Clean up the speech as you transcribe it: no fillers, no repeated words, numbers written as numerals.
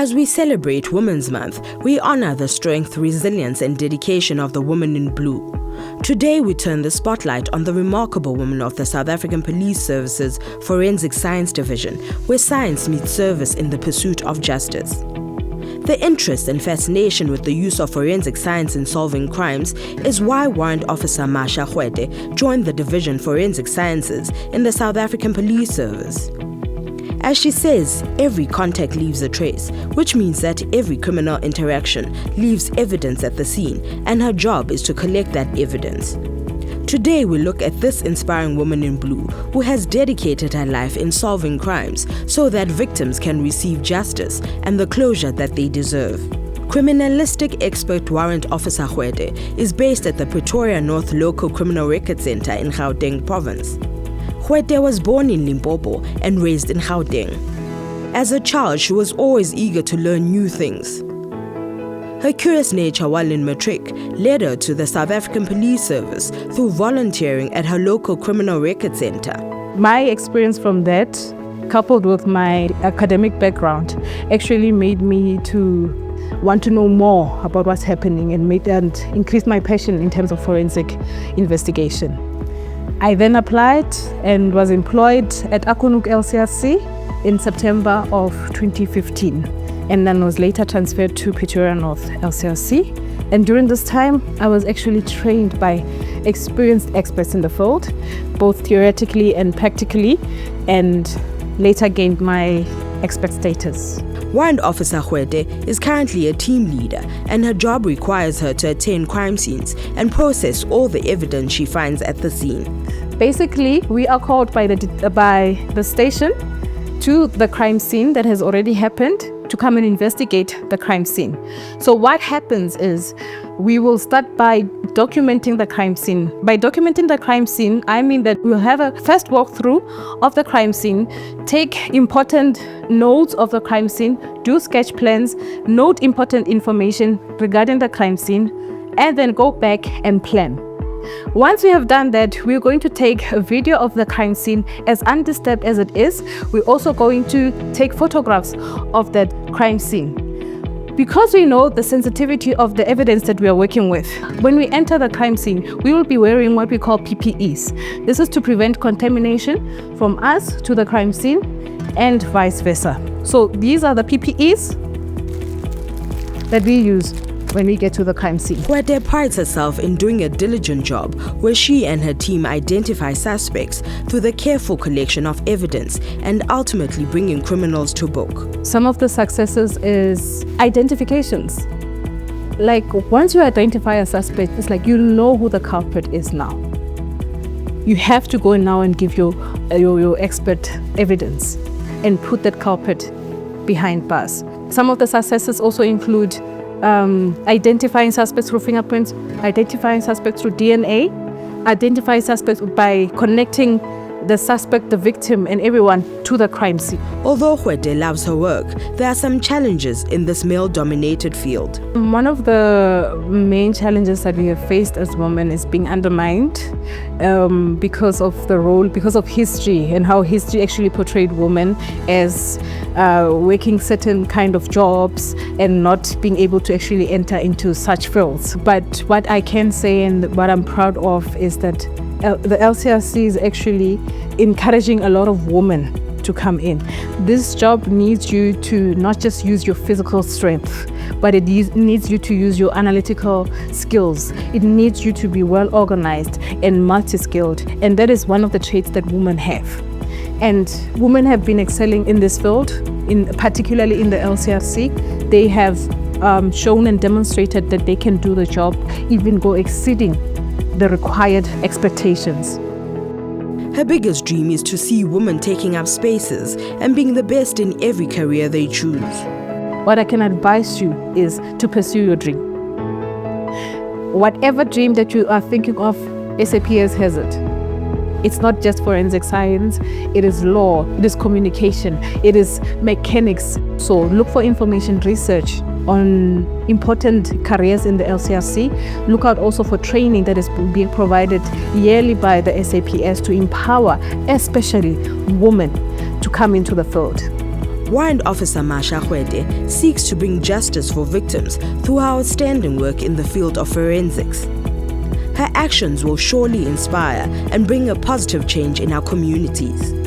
As we celebrate Women's Month, we honor the strength, resilience and dedication of the woman in blue. Today we turn the spotlight on the remarkable women of the South African Police Service's Forensic Science Division, where science meets service in the pursuit of justice. The interest and fascination with the use of forensic science in solving crimes is why Warrant Officer Marcia Kgoete joined the Division Forensic Sciences in the South African Police Service. As she says, every contact leaves a trace, which means that every criminal interaction leaves evidence at the scene, and her job is to collect that evidence. Today we look at this inspiring woman in blue who has dedicated her life in solving crimes so that victims can receive justice and the closure that they deserve. Criminalistic expert Warrant Officer Kgoete is based at the Pretoria North Local Criminal Record Center in Gauteng province. Kgoete was born in Limpopo and raised in Gauteng. As a child, she was always eager to learn new things. Her curious nature while in matric led her to the South African Police Service through volunteering at her local criminal record center. My experience from that, coupled with my academic background, actually made me to want to know more about what's happening and increased my passion in terms of forensic investigation. I then applied and was employed at LCRC in September of 2015, and then was later transferred to Pretoria North LCRC. And during this time, I was actually trained by experienced experts in the field, both theoretically and practically, and later gained my expert status. Warrant Officer Kgoete is currently a team leader, and her job requires her to attend crime scenes and process all the evidence she finds at the scene. Basically, we are called by the station to the crime scene that has already happened to come and investigate the crime scene. So what happens is we will start by documenting the crime scene. By documenting the crime scene, I mean that we'll have a first walkthrough of the crime scene, take important notes of the crime scene, do sketch plans, note important information regarding the crime scene, and then go back and plan. Once we have done that, we're going to take a video of the crime scene as undisturbed as it is. We're also going to take photographs of that crime scene. Because we know the sensitivity of the evidence that we are working with, when we enter the crime scene, we will be wearing what we call PPEs. This is to prevent contamination from us to the crime scene and vice versa. So these are the PPEs that we use when we get to the crime scene. Kgoete prides herself in doing a diligent job where she and her team identify suspects through the careful collection of evidence and ultimately bringing criminals to book. Some of the successes is identifications. Like once you identify a suspect, it's like you know who the culprit is now. You have to go now and give your expert evidence and put that culprit behind bars. Some of the successes also include identifying suspects through fingerprints, identifying suspects through DNA, identifying suspects by connecting the suspect, the victim, and everyone to the crime scene. Although Kgoete loves her work, there are some challenges in this male-dominated field. One of the main challenges that we have faced as women is being undermined because of the role, because of history and how history actually portrayed women as working certain kind of jobs and not being able to actually enter into such fields. But what I can say and what I'm proud of is that the LCRC is actually encouraging a lot of women to come in. This job needs you to not just use your physical strength, but it needs you to use your analytical skills. It needs you to be well organized and multi-skilled, and that is one of the traits that women have. And women have been excelling in this field, particularly in the LCRC. They have shown and demonstrated that they can do the job, even go exceeding the required expectations. Her biggest dream is to see women taking up spaces and being the best in every career they choose. What I can advise you is to pursue your dream. Whatever dream that you are thinking of, SAPS has it. It's not just forensic science, it is law, it is communication, it is mechanics. So look for information research on important careers in the LCRC. Look out also for training that is being provided yearly by the SAPS to empower, especially women, to come into the field. Warrant Officer Marcia Kgoete seeks to bring justice for victims through her outstanding work in the field of forensics. Her actions will surely inspire and bring a positive change in our communities.